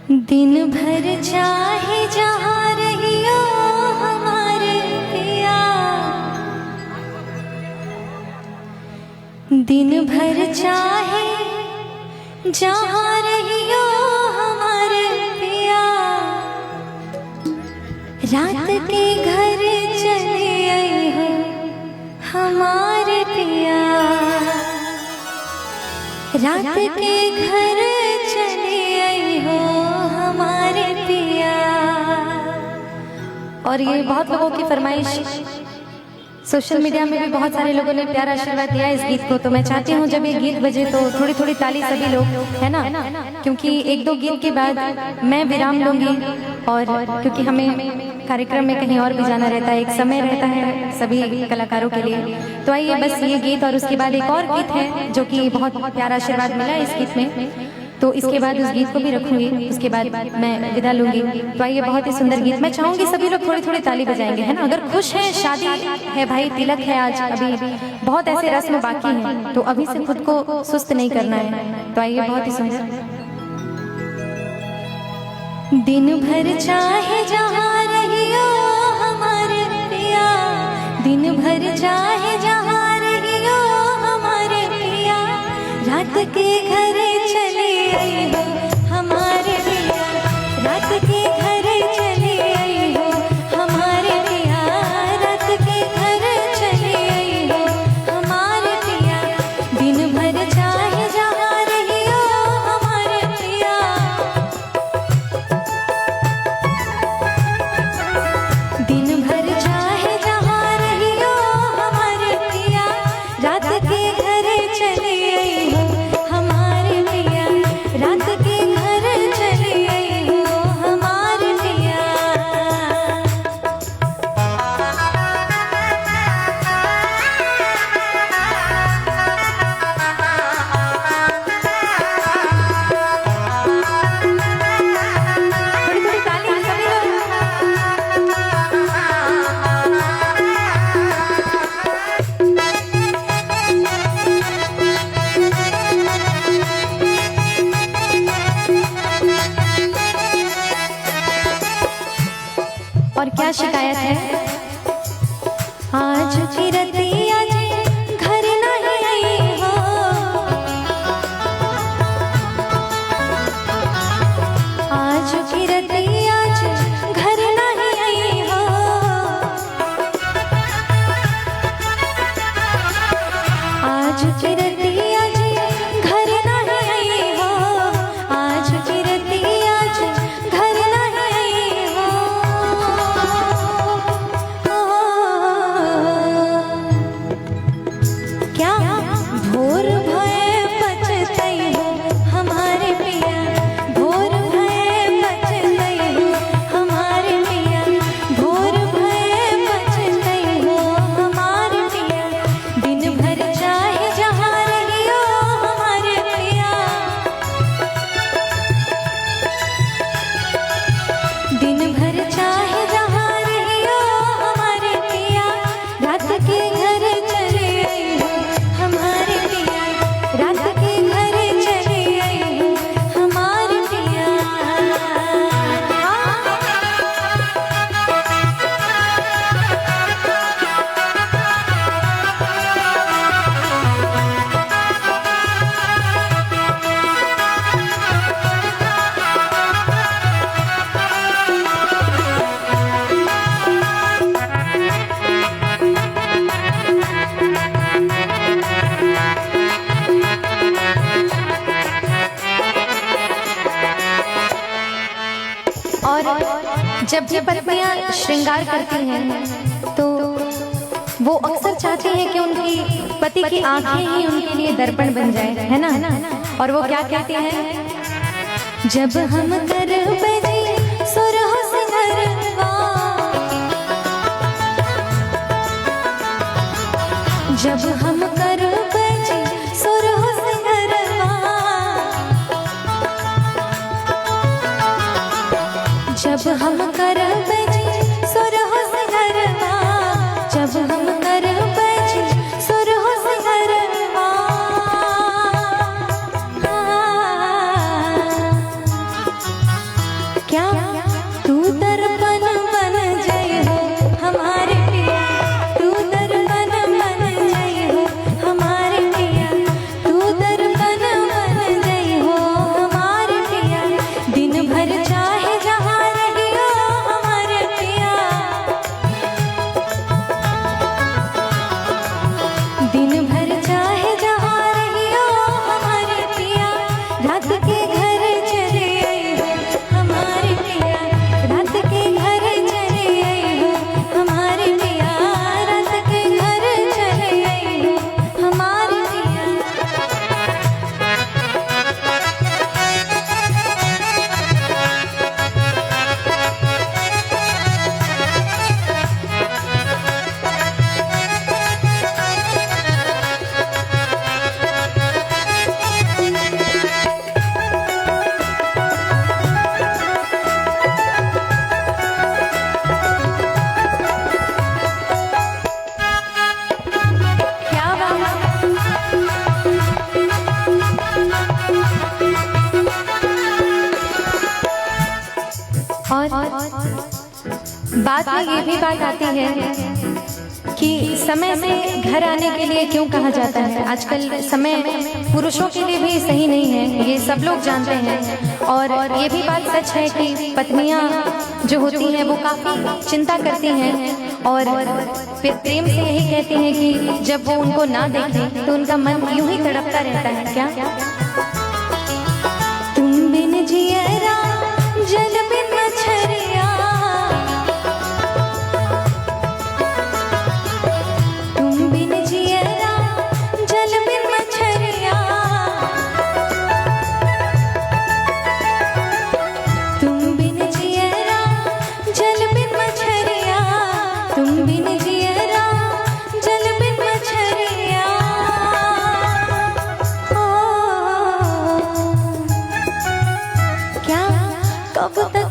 दिन भर चाहे जहाँ रहियो हमारे पिया, दिन भर चाहे जहाँ रहियो हमारे पिया, रात के घर चले आए हो हमारे पिया, रात के घर चले आए हो हमारे पिया। और ये बहुत लोगों की फरमाइश, सोशल मीडिया में भी बहुत सारे लोगों ने प्यारा आशीर्वाद दिया इस गीत को। तो मैं चाहती हूँ जब ये गीत बजे तो थोड़ी थोड़ी ताली सभी लोग, है ना, क्योंकि एक दो गीत के बाद मैं विराम लूंगी और क्योंकि हमें कार्यक्रम में कहीं और भी जाना रहता है, एक समय रहता है सभी कलाकारों के लिए। तो आइए बस ये गीत और उसके बाद एक और गीत है जो कि बहुत प्यारा आशीर्वाद मिला इस गीत में, तो इसके बाद उस गीत को भी रखूंगी, उसके बाद मैं विदा लूंगी। तो आइए बहुत ही सुंदर गीत, मैं चाहूंगी सभी लोग थोड़ी थोड़ी ताली बजाएंगे, है ना। अगर खुश हैं, शादी है भाई, तिलक है आज, अभी बहुत ऐसे रस्म बाकी हैं, तो अभी से खुद को सुस्त नहीं करना है। तो आइए बहुत ही सुंदर। दिन भर चाहे जहाँ रहियो हमारे पिया, दिन भर चाहे जहाँ रहियो हमारे पिया, रात के घर चले आई हो हमारे पिया, रात के घर चले आई हो हमारे पिया, रात के घर चले आई हो हमारे पिया, दिन भर चाहे जहाँ रहियो हमारे पिया, दिन भर चाहे जहाँ रहियो हमारे पिया, रात के घर चले आई हो हमारे पिया, रात के घर चले आई हो हमारे पिया। थोड़ी थोड़ी ताली सभी लोग। और क्या शिकायत है, आज की रतिया जी घर नहीं आई हो, आज की रतिया जी घर नहीं आई हो, आज की रतिया जी घर नहीं आई हो, आज की रतिया जी घर नहीं आई हो। क्या भोर भये बचतई हो हमारे पिया, भोर भये बचतई हो हमारे पिया, भोर भये बचतई हो हमारे पिया, दिन भर चाहे जहाँ रहियो हमारे पिया, दिन भर चाहे जहाँ रहियो हमारे पिया, रात के घर चले आई हो हमारे पिया, रात के घर चले आई हो हमारे पिया। और जब भी पत्नियां श्रृंगार करती हैं तो वो अक्सर चाहती हैं कि उनकी पति की आंखें ही उनके लिए दर्पण बन जाए, है ना। और वो क्या कहती हैं, जब हम कर बजे सुरह सिंगरवा, जब हम कर बजे सुरह सिंगरवा, जब हम कर बजे सुरह सिंगरवा, जब हम कर बजे सुरह सिंगरवा, क्या तू दर्पण बन जाए हो हमारे पिया, तू दर्पण बन जाए हो हमारे पिया, तू दर्पण बन जाए हो हमारे पिया, दिन भर चाहे जहाँ रहियो हमारे पिया, दिन भर चाहे जहाँ रहियो हमारे पिया, रात के घर चले आए हो हमारे पिया, रात के घर चले आए हो हमारे पिया, रात के घर चले आए हो हमारे पिया। क्या और बात में ये भी बात आती है कि समय से घर आने के लिए क्यों कहा जाता है। आजकल समय पुरुषों के लिए भी सही नहीं है, ये सब लोग जानते हैं। और ये भी बात सच है कि पत्नियां जो होती हैं वो काफ़ी चिंता करती हैं और फिर प्रेम से यही कहती हैं कि जब वो उनको ना देखें तो उनका मन यूं ही तड़पता रहता है। क्या तुम बिन जियरा जल बिन मछरिया, तुम बिन जियरा जल बिन मछरिया, तुम बिन जियरा जल बिन मछरिया, तुम बिन जियरा जल बिन मछरिया। ओ क्या कब तक